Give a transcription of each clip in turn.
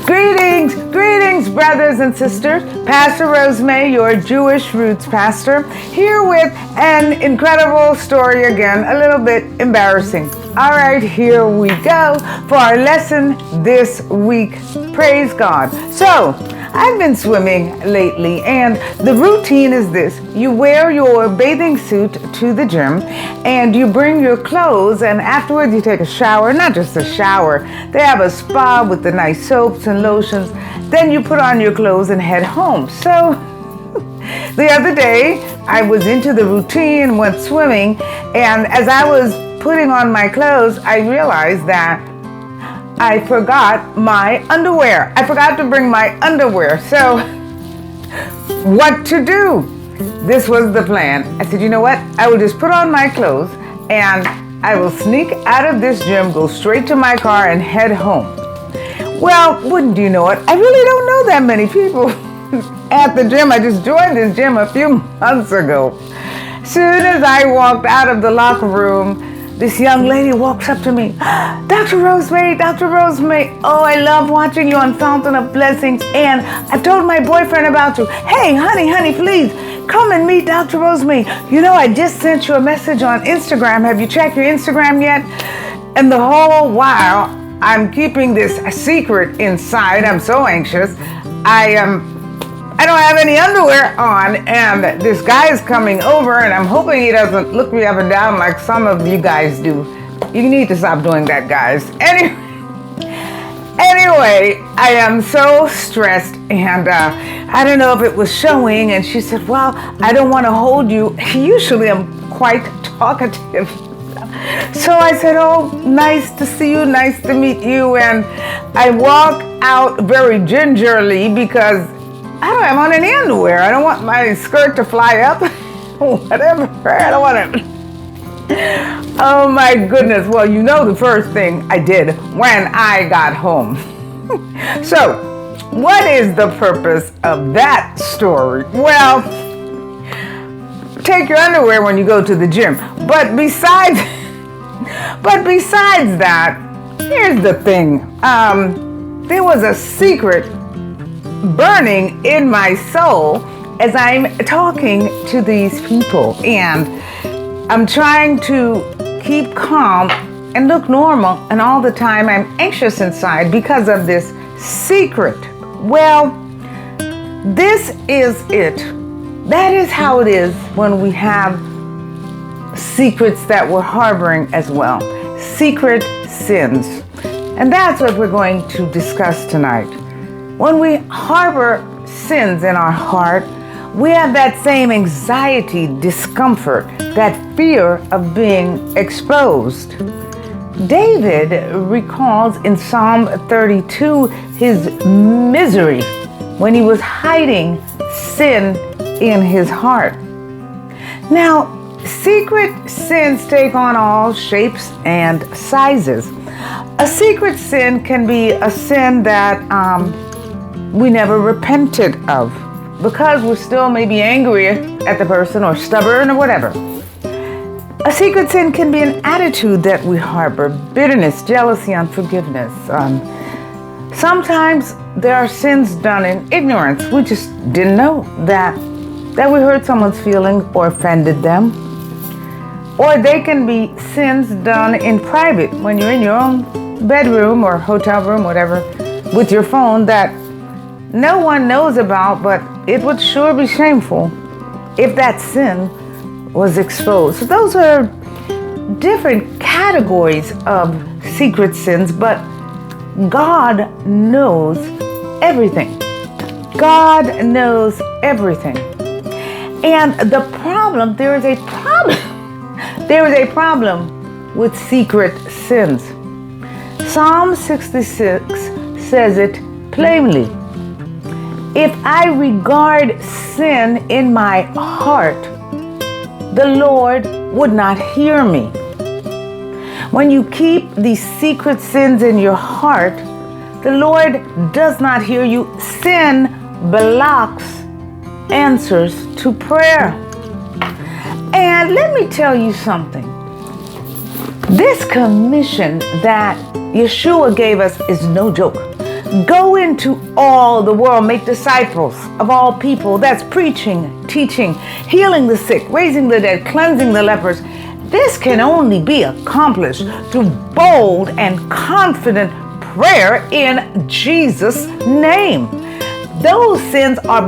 Greetings, brothers and sisters. Pastor Rosemay, your Jewish roots pastor, here with an incredible story again, a little bit embarrassing. All right, here we go for our lesson this week. Praise God. So, I've been swimming lately, and the routine is this. You wear your bathing suit to the gym, and you bring your clothes, and afterwards you take a shower. Not just a shower. They have a spa with the nice soaps and lotions. Then you put on your clothes and head home. So, the other day, I was into the routine, went swimming, and as I was putting on my clothes, I realized that I forgot my underwear. I forgot to bring my underwear. So, what to do? This was the plan. I said, you know what? I will just put on my clothes and I will sneak out of this gym, go straight to my car and head home. Well, wouldn't you know it? I really don't know that many people at the gym. I just joined this gym a few months ago. Soon as I walked out of the locker room, this young lady walks up to me. Dr. Rosemay, oh, I love watching you on Fountain of Blessings, and I've told my boyfriend about you. Hey, honey, please, come and meet Dr. Rosemay. You know, I just sent you a message on Instagram. Have you checked your Instagram yet? And the whole while, I'm keeping this a secret inside. I'm so anxious. I don't have any underwear on, and this guy is coming over, and I'm hoping he doesn't look me up and down like some of you guys do. You need to stop doing that, guys. Anyway, I am so stressed, and I don't know if it was showing, and she said, well, I don't want to hold you. Usually I'm quite talkative. So I said, oh, nice to see you, nice to meet you, and I walk out very gingerly because I don't have on any underwear. I don't want my skirt to fly up. Whatever. I don't want it. Oh my goodness. Well, you know the first thing I did when I got home. So, what is the purpose of that story? Well, take your underwear when you go to the gym. But besides that, here's the thing. There was a secret burning in my soul as I'm talking to these people, and I'm trying to keep calm and look normal, and all the time I'm anxious inside because of this secret. Well, this is it. That is how it is when we have secrets that we're harboring as well. Secret sins. And that's what we're going to discuss tonight. When we harbor sins in our heart, we have that same anxiety, discomfort, that fear of being exposed. David recalls in Psalm 32 his misery when he was hiding sin in his heart. Now, secret sins take on all shapes and sizes. A secret sin can be a sin that we never repented of because we're still maybe angry at the person or stubborn or whatever. A secret sin can be an attitude that we harbor, bitterness, jealousy, unforgiveness. Sometimes there are sins done in ignorance. We just didn't know that we hurt someone's feelings or offended them. Or they can be sins done in private when you're in your own bedroom or hotel room, whatever, with your phone that no one knows about, but it would sure be shameful if that sin was exposed. So those are different categories of secret sins, but God knows everything. God knows everything. And there is a problem with secret sins. Psalm 66 says it plainly. If I regard sin in my heart, the Lord would not hear me. When you keep these secret sins in your heart, the Lord does not hear you. Sin blocks answers to prayer. And let me tell you something. This commission that Yeshua gave us is no joke. Go into all the world, make disciples of all people. That's preaching, teaching, healing the sick, raising the dead, cleansing the lepers. This can only be accomplished through bold and confident prayer in Jesus' name. Those prayers are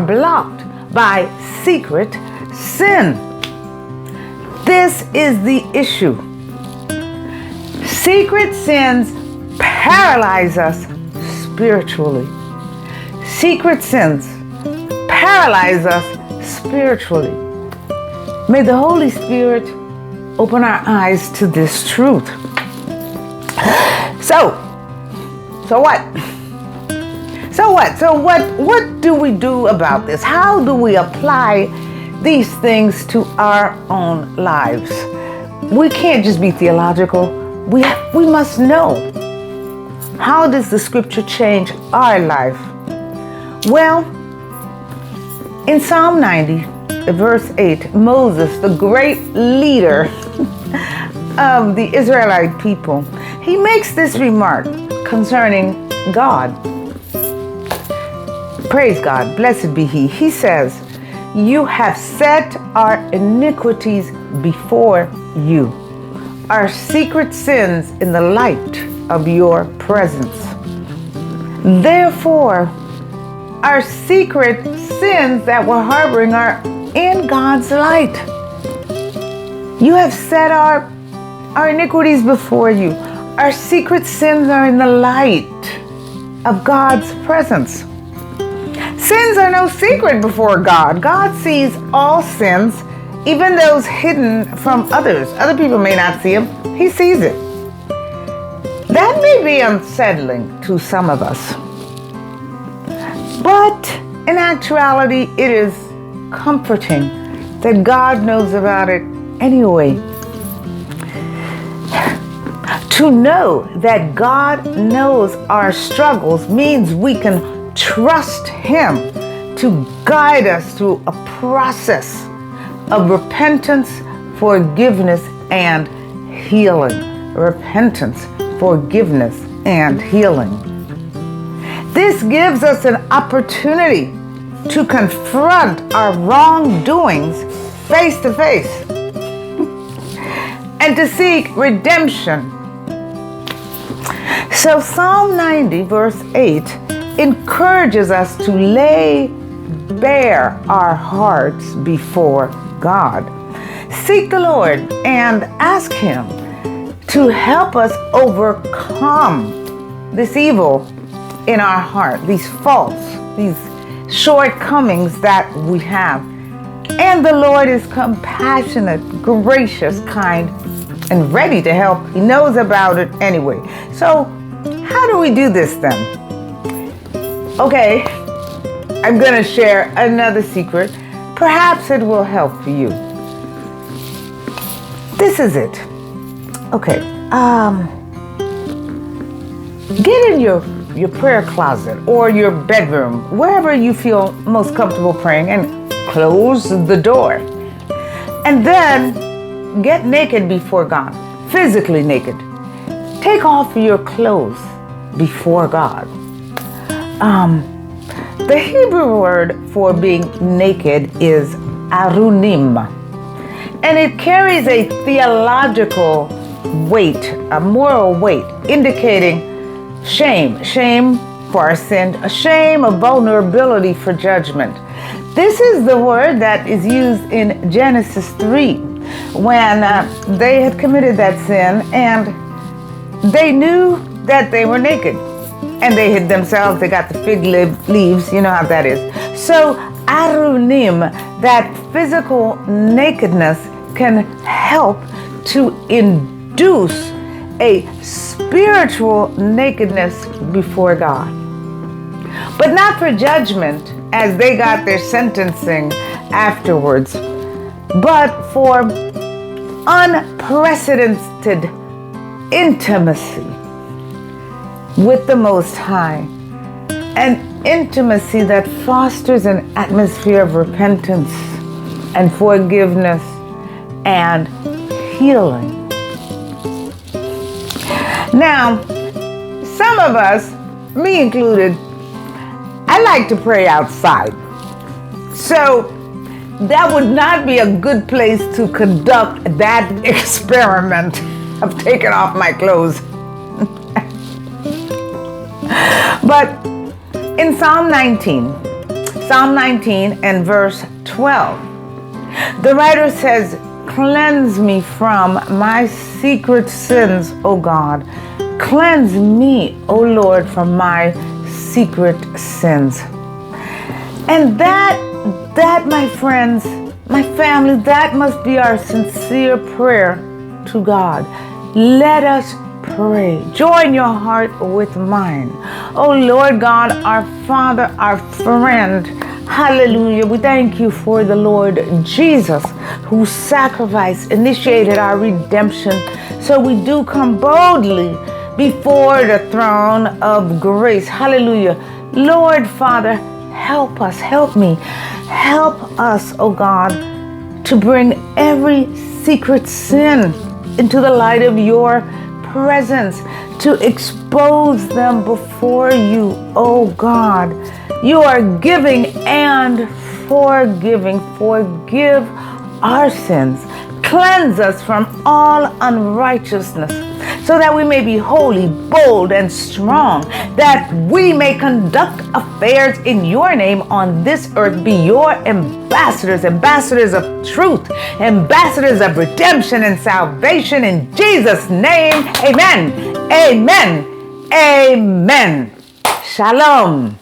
blocked by secret sin. This is the issue. Secret sins paralyze us spiritually. Secret sins paralyze us spiritually. May the Holy Spirit open our eyes to this truth. So what? So what do we do about this? How do we apply these things to our own lives? We can't just be theological. We must know. How does the scripture change our life? Well, in Psalm 90, verse 8, Moses, the great leader of the Israelite people, he makes this remark concerning God. Praise God, blessed be He. He says, "You have set our iniquities before you, our secret sins in the light of your presence." Therefore, our secret sins that we're harboring are in God's light. You have set our iniquities before you. Our secret sins are in the light of God's presence. Sins are no secret before God. God sees all sins, even those hidden from others. Other people may not see them. He sees it. That may be unsettling to some of us. But in actuality, it is comforting that God knows about it anyway. To know that God knows our struggles means we can trust Him to guide us through a process of repentance, forgiveness, and healing. Repentance, forgiveness, and healing. This gives us an opportunity to confront our wrongdoings face to face and to seek redemption. So Psalm 90 verse 8 encourages us to lay bare our hearts before God. Seek the Lord and ask Him to help us overcome this evil in our heart, these faults, these shortcomings that we have. And the Lord is compassionate, gracious, kind, and ready to help. He knows about it anyway. So how do we do this then? Okay, I'm going to share another secret. Perhaps it will help you. This is it. Okay, get in your prayer closet or your bedroom, wherever you feel most comfortable praying, and close the door. And then get naked before God, physically naked. Take off your clothes before God. The Hebrew word for being naked is arunim, and it carries a theological weight, a moral weight, indicating shame for our sin, a shame of vulnerability for judgment. This is the word that is used in Genesis 3 when they had committed that sin and they knew that they were naked. And they hid themselves. They got the fig leaves. You know how that is. So arunim, that physical nakedness, can help to induce a spiritual nakedness before God. But not for judgment as they got their sentencing afterwards, but for unprecedented intimacy with the Most High, an intimacy that fosters an atmosphere of repentance and forgiveness and healing. Now, some of us, me included, I like to pray outside. So that would not be a good place to conduct that experiment of taking off my clothes. But in Psalm 19 and verse 12, the writer says, "Cleanse me from my secret sins, O God. Cleanse me, O Lord, from my secret sins." And that, my friends, my family, that must be our sincere prayer to God. Let us pray. Join your heart with mine. Oh Lord God, our Father, our friend, hallelujah. We thank you for the Lord Jesus, whose sacrifice initiated our redemption. So we do come boldly before the throne of grace. Hallelujah. Lord Father, help us, help me, help us, oh God, to bring every secret sin into the light of your presence, to expose them before you, oh God. You are giving and forgiving. Forgive our sins. Cleanse us from all unrighteousness, so that we may be holy, bold, and strong, that we may conduct affairs in your name on this earth, be your ambassadors, ambassadors of truth, ambassadors of redemption and salvation. In Jesus' name, amen, amen, amen. Shalom.